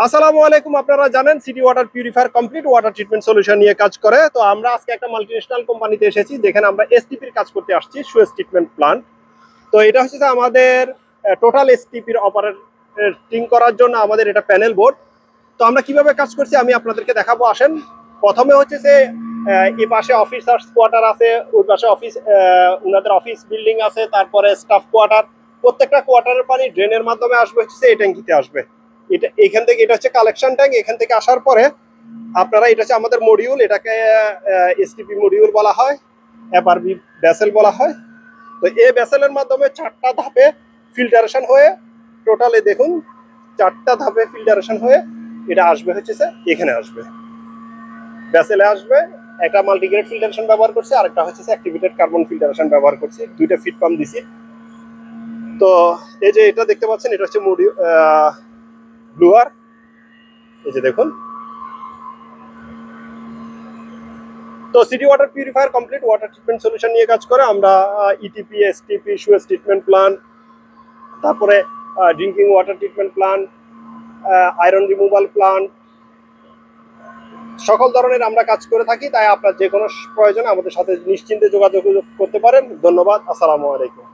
আসসালামু আলাইকুম। আপনারা জানেন city water purifier complete water treatment solution নিয়ে কাজ করে। তো আমরা আজকে একটা মাল্টিন্যাশনাল কোম্পানিতে এসেছি, যেখানে আমরা এসটিপির কাজ করতে আসছি, সুয়েজ ট্রিটমেন্ট প্লান্ট। তো এটা হচ্ছে যে আমাদের টোটাল এসটিপির অপারেটিং করার জন্য আমাদের এটা প্যানেল বোর্ড। তো আমরা কিভাবে কাজ করছি আমি আপনাদেরকে দেখাবো, আসেন। প্রথমে হচ্ছে যে এই পাশে অফিসার্স কোয়ার্টার আছে, ওই পাশে ওনাদের অফিস বিল্ডিং আছে, তারপরে স্টাফ কোয়ার্টার। প্রত্যেকটা কোয়ার্টারের পানি ড্রেনের মাধ্যমে আসবে হচ্ছে এই ট্যাঙ্কিতে আসবে। এটা এখান থেকে, এটা হচ্ছে কালেকশন ট্যাঙ্ক। এখান থেকে আসার পরে আপনারা, এটা হচ্ছে আমাদের মডিউল, এটাকে এসটিপি মডিউল বলা হয়, এফআরবি ভেসেল বলা হয়। তো এই ভেসেলের মাধ্যমে 4টা ধাপে ফিল্টারেশন হয়ে, টোটালে দেখুন 4টা ধাপে ফিল্টারেশন হয়ে এটা আসবে হচ্ছে এখানে আসবে, ভেসেলে আসবে। একটা মাল্টিগ্রেড ফিল্টারেশন ব্যবহার করছি, আরেকটা হচ্ছে অ্যাক্টিভেটেড কার্বন ফিল্টারেশন ব্যবহার করছি। দুইটা ফিট পাম্প দিছি। তো এই যে এটা দেখতে পাচ্ছেন, এটা হচ্ছে মডিউল ব্লুয়ার। এই যে দেখুন। তো city water purifier complete water treatment solution নিয়ে কাজ করে। আমরা ETP, STP, sewage treatment plant, তারপরে drinking water treatment plant, iron removal plant, সকল ধরনের আমরা কাজ করে থাকি। তাই আপনার যে কোনো প্রয়োজনে আমাদের সাথে নিশ্চিন্তে যোগাযোগ করতে পারেন। ধন্যবাদ। আসসালামু আলাইকুম।